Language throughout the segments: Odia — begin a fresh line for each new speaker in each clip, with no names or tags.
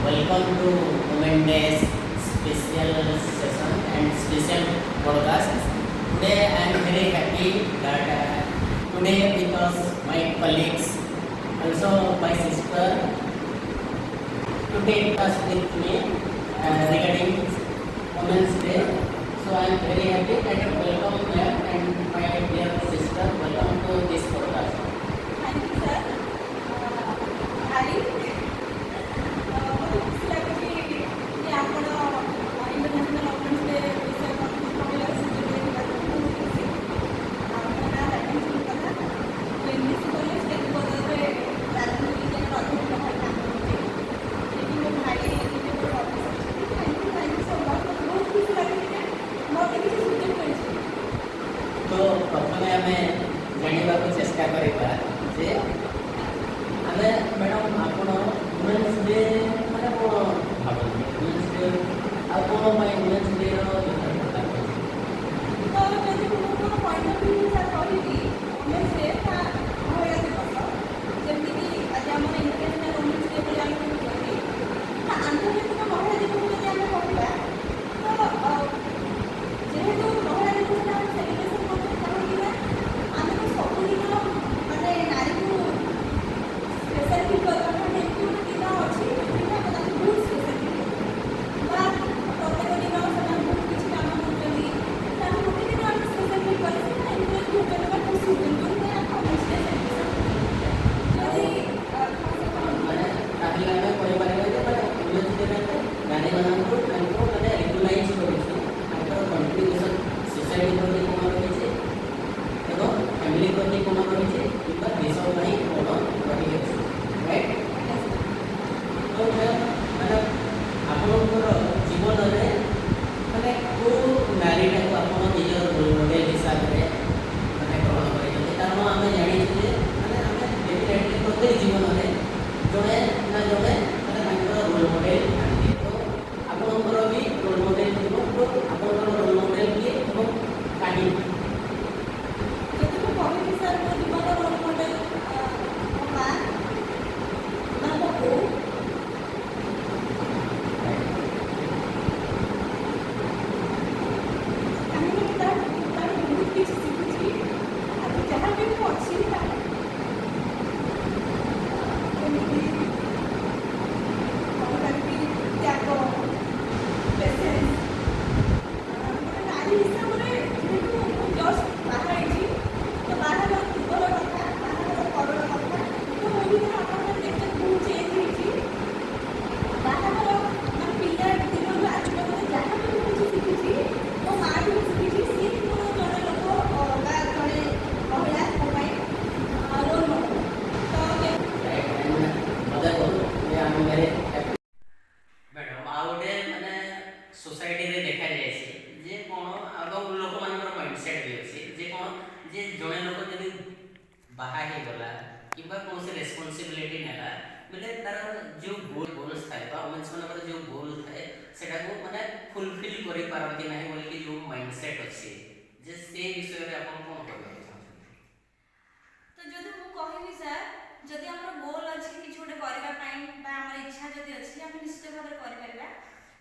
Welcome to Women Day's special session and special podcast. Today I am very happy that today with us my colleagues, also my sister, to take us with me regarding Women's Day. So I am very happy and welcome them and my dear sister. Welcome to this podcast.
Thank you, sir. Hari, ମୋତେ ଖୁସି ଲାଗୁଛି କି ଆପଣ ଇଣ୍ଟରନ୍ୟାସନାଲ ଓମେନ୍ସ ଡେ ବିଷୟରେ କହିବାର ସୁଯୋଗ ଦେଇଥିବାରୁ ବହୁତ ଖୁସି। ମୋ ନାଁ ରାଜନୀତି କଥା। ମୁଁ ଇଂଲିଶ କଲେଜ ଟେକ୍ ବଦଳରେ ରାଜନୀତି ବିଜ୍ଞାନର ଅଧ୍ୟାପକ ଭାବେ କାମ କରୁଛି। ସେଠି ମୋ ଭାଇ ନିଜେ ମୋର ଅଫିସ୍ ଅଛନ୍ତି। Thank you so much. ମୋତେ ବହୁତ ଖୁସି ଲାଗୁଛି ଯେ ମୋତେ କିଛି ସୁଯୋଗ ମିଳିଛି।
तो प्रथमे आम जानवा चेष्टा करवा जे आमे मैडम आपण वुमेन्स डे माने कौन भावना वुमेन्स डे आ कौन वुमेन्स डे
तो ଯଦି ମୁଁ ମୋର ପଏଣ୍ଟ ଅଫ୍ ଭ୍ୟୁ ସାର୍ କହିବି ଓମେନ୍ସ ଡେ ବା ମହିଳା ଦିବସ ଯେମିତିକି ଆଜି ଆମର ଇଣ୍ଟରନ୍ୟାସନାଲ ଓମେନ୍ସ ଡେ ବୋଲି ଆମେ କହୁଛନ୍ତି ବା ଆନ୍ତର୍ଜାତିକ ମହିଳା ଦିବସ ଯଦି ଆମେ କହିବା ତ ଯେହେତୁ ମହିଳା ଦିବସଟା ଆମେ ସେଲିବ୍ରେସନ୍ କରୁଛୁ କାହିଁକି ନା ଆମେ ତ ସବୁଦିନ ମାନେ ନାରୀକୁ ସ୍ପେଶାଲ ଫିଲ୍ କରିବା ମାନେ ଏମିତି ଗୋଟେ ଦିନ ଅଛି ଯେଉଁଥିରେ ଆମେ ତାକୁ ବହୁତ ସ୍ପେଶାଲ ଫିଲ୍ କରୁ ବା ପ୍ରତ୍ୟେକ ଦିନ ସେମାନେ ବହୁତ କିଛି କାମ କରୁଛନ୍ତି ତାକୁ ଗୋଟେ ଦିନ ଆମେ ସ୍ପେଶାଲ ଫିଲ୍ କଲେ ସେମାନେ ଏନଜୟ କରୁଛନ୍ତି ବା ଖୁସି ହେଉଛନ୍ତି ଯେଉଁଥିପାଇଁ ଆମେ ଓମେନ୍ସ ଡେ ସେଲିବ୍ରେସନ୍ ଯଦି
माने ताकि आमे कोइ पारे जे माने वुमेन्स डे रे नारी माननको तांको माने रिकग्नाइज करूची तांकर कंट्रीब्यूशन सोसाइटी प्रति कोन रहिছে এবং फैमिली प्रति कोन रहिছে किंबा देश ପାଇଁ कोन रहिছে राइट तो माने आपनकर जीवन रे माने को नारीटा को आपन निजर रोल मॉडल हिसाब रे माने ग्रहण करिते कारण आमे जानि जे माने आमे डेफिनेटली प्रत्येक जीवन रे जणे ना जणे माने तांकर रोल मॉडल आनते तो आपनकर भी रोल मॉडल थिबो तो आपनकर रोल मॉडल किए ଏବଂ काहिनी
ଯଦି ମୁଁ କହିବି ସାର୍ ମୋ ଜୀବନର ରୋଲ୍ ମଡ଼େଲ୍ ମୋ ମା' ବା ମୋ ବୋଉ କାହିଁକି ମୁଁ ତାଠୁ ବହୁତ କିଛି ଶିଖୁଛି ଆଜି ଯାହା ବି ମୁଁ ଅଛି ଯେମିତି କହିପାରିବି ତ୍ୟାଗ ପେସେନ୍ସ ଗୋଟେ ନାରୀ ହିସାବରେ ଯେହେତୁ ମୁଁ ଜଷ୍ଟ ବାହା ହେଇଛି ତ ବାହାଘର ପୂର୍ବର କଥା ବାହାଘର ପରର କଥା ତ ମୋ ଭିତରେ ଆପଣଙ୍କର ଯେତେ ବହୁତ ଚେଞ୍ଜ ହେଇଛି ବାହାଘର ମାନେ ପିଲା ଦିନରୁ ଆଜି ପର୍ଯ୍ୟନ୍ତ ଯାହା ବି ମୁଁ କିଛି ଶିଖିଛି ମୋ ମାଆଠୁ ବି ଶିଖିଛି ସିଏ ହିଁ ମୋର ଜଣେ ଲୋକ ବା ଜଣେ ମହିଳା ମୋ ପାଇଁ ରୋଲ୍ ମଡ଼େଲ୍
मदर को ये आम मेरे मैडम आउटे माने सोसाइटी रे देखा जाय छै जे कोन आगो लोक मानकर माइंडसेट भी अछि जे कोन जे जणे लोक जदी बाहा हे गला किबा कोन से रिस्पांसिबिलिटी नेला बोले तार जो गोल्स थाए बा वुमेन्स मानकर जो गोल थाए सेटा को माने फुलफिल करि पारंती नाही बोल कि जो माइंडसेट अछि जे से विषय रे आपण कोन कहबा चाहछन
ତ ଯଦି ମୁଁ କହିବି ସାର୍ ଯଦି ଆମର ଗୋଲ୍ ଅଛି କିଛି ଗୋଟେ କରିବା ପାଇଁ ବା ଆମର ଇଚ୍ଛା ଯଦି ଅଛି ଆମେ ନିଶ୍ଚିତ ଭାବରେ କରିପାରିବା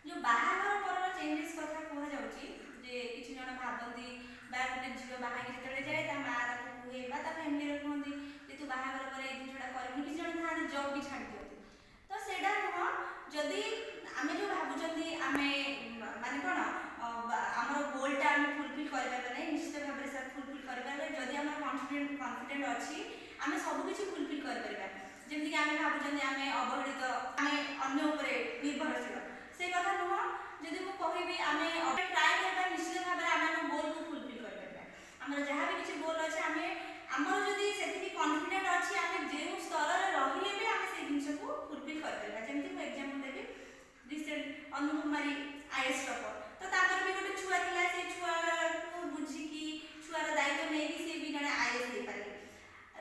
ଯେଉଁ ବାହାଘର ପରର ଚେଞ୍ଜେସ୍ କଥା କୁହାଯାଉଛି ଯେ କିଛି ଜଣ ଭାବନ୍ତି ବା ଗୋଟେ ଝିଅ ବାହା ହେଇକି ଯେତେବେଳେ ଯାଏ ତା ମାଆ ତାକୁ କୁହେ ବା ତା ଫ୍ୟାମିଲିରେ କୁହନ୍ତି ଯେ ତୁ ବାହାଘର ପରେ ଏଇ ଜିନିଷଟା କରିବୁନି କିଛି ଜଣ ଥାଆନ୍ତି ଜବ୍ ବି ଛାଡ଼ି ଦିଅନ୍ତି ତ ସେଇଟା ନୁହଁ ଯଦି ଆମେ ଯେଉଁ ଭାବୁଛନ୍ତି ଆମେ ମାନେ କ'ଣ ଆମର ଗୋଲ୍ଟା ଆମେ ଫୁଲଫିଲ୍ କରିପାରିବା ନାହିଁ ନିଶ୍ଚିତ ଭାବରେ ସାର୍ ଫୁଲଫିଲ୍ କରିପାରିବା ଯଦି ଆମର କନଫିଡେଣ୍ଟ ଅଛି ଆମେ ସବୁକିଛି ଫୁଲଫିଲ୍ କରିପାରିବା ଯେମିତିକି ଆମେ ଭାବୁଛନ୍ତି ଆମେ ଅବହେଳିତ ଆମେ ଅନ୍ୟ ଉପରେ ନିର୍ଭରଶୀଳ ସେ କଥା ନୁହଁ ଯଦି ମୁଁ କହିବି ଆମେ ଟ୍ରାଏ କରିବା ନିଶ୍ଚିତ ଭାବରେ ଆମେ ଆମ ଗୋଲ୍କୁ ଫୁଲଫିଲ୍ କରିପାରିବା ଆମର ଯାହା ବି କିଛି ଗୋଲ୍ ଅଛି ଆମେ ଆମର ଯଦି ସେତିକି କନଫିଡେଣ୍ଟ ଅଛି ଆମେ ଯେଉଁ ସ୍ତରରେ ରହିଲେ ବି ଆମେ ସେଇ ଜିନିଷକୁ ଫୁଲଫିଲ୍ କରିପାରିବା ଯେମିତି ମୁଁ ଏକ୍ଜାମ୍ପଲ୍ ଦେବି ରିସେଣ୍ଟ ଅନୁ କୁମାରୀ ଆଇଏଏସ୍ ଟପର ତ ତାଙ୍କର ବି ଗୋଟେ ଛୁଆ ଥିଲା ସେ ଛୁଆକୁ ବୁଝିକି ଛୁଆର ଦାୟିତ୍ୱ ନେଇକି ସେ ବି ଜଣେ ଆଇଏଏସ୍ ହେଇପାରିଲେ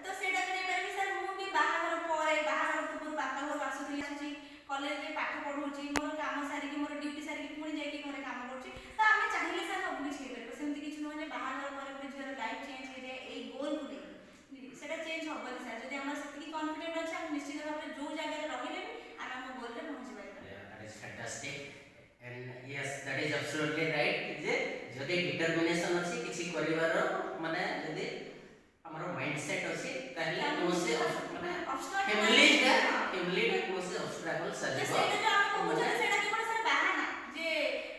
ତ ସେଇଟା ବି ନେଇପାରିବି ସାର୍ ମୁଁ ବି ବାହାଘର ପରେ ବାହାଘର ପୂର୍ବରୁ ବାପା ଘରକୁ ଆସୁଛି କଲେଜରେ ପାଠ ପଢ଼ଉଛି ମୋର କାମ ସାରିକି ମୋର ଡ୍ୟୁଟି ସାରିକି ପୁଣି ଯାଇକି ଘରେ କାମ କରୁଛି ତ ଆମେ ଚାହିଁଲେ ସାର୍ ସବୁ କିଛି ହେଇପାରିବ ସେମିତି କିଛି ନୁହେଁ ଯେ ବାହାଘର ପରେ ଗୋଟେ ଝିଅର ଲାଇଫ୍ ଚେଞ୍ଜ ହେଇଯାଏ ଏଇ ଗୋଲ୍କୁ ନେଇ ସେଇଟା ଚେଞ୍ଜ ହେବନି ସାର୍ ଯଦି ଆମର ସେତିକି କନଫିଡେଣ୍ଟ ଅଛି ଆମେ ନିଶ୍ଚିତ ଭାବରେ ଯେଉଁ ଜାଗାରେ ରହିଲେ ବି ଆମେ ଆମ ଗୋଲ୍ରେ ପହଞ୍ଚି ପାରିବା
absolutely right ଯେ ଯଦି determination ଅଛି କିଛି କରିବାର ମାନେ ଯଦି ଆମର ମାଇଣ୍ଡ ସେଟ୍ ଅଛି ତାହେଲେ କୌଣସି ମାନେ ଫ୍ୟାମିଲିଟା କୌଣସି obstacle
ତ
ସାଜିବ
ସେଇଟା ଯୋଉ ଆମେ କହୁଛନ୍ତି ସେଇଟା କେବଳ ସାର୍ ବାହାନା ଯେ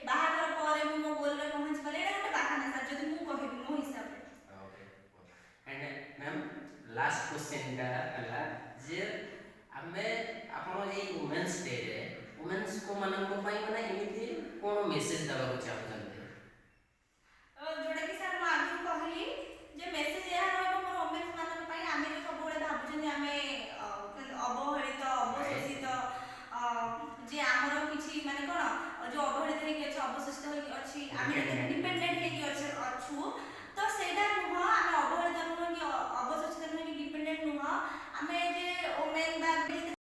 ବାହାଘର ପରେ ମୁଁ ମୋ ଗୋଲରେ ପହଞ୍ଚି ପାରିଲି ଏଇଟା ଗୋଟେ ବାହାନା ସାର୍ ଯଦି ମୁଁ କହିବି ମୋ ହିସାବରେ।
and ma'am last question ଟା ହେଲା ଯେ ଆମେ ଆପଣ ଏଇ women's day ରେ women's को ମାନଙ୍କ ପାଇଁ ମାନେ ଏମିତି କୋନ ମେସେଜ ଦେବାକୁ ଚାହୁଁଛନ୍ତି?
ଯୋଉଟା କି ସାର୍ ମୁଁ ଆଗରୁ କହିଲି ଯେ ମେସେଜ ଏହା ରହିବ ମୋର ଓମେନ୍ସ ମାନଙ୍କ ପାଇଁ ଆମେ ଯୋଉ ସବୁବେଳେ ଭାବୁଛନ୍ତି ଆମେ ଅବହେଳିତ ଅବଶୋଷିତ ଯେ ଆମର କିଛି ମାନେ କଣ ଯୋଉ ଅବହେଳିତ ହେଇକି ଅଛି ଅବଶୋଷିତ ହେଇକି ଅଛି ଆମେ ଡିପେଣ୍ଡେଣ୍ଟ ହେଇକି ଅଛୁ ତ ସେଇଟା ନୁହଁ ଆମେ ଅବହେଳିତ ନୁହଁ କି ଅବଶୋଷିତ ନୁହଁ କି ଡିପେଣ୍ଡେଣ୍ଟ ନୁହଁ ଆମେ ଯେ ଓମେନ୍ ବା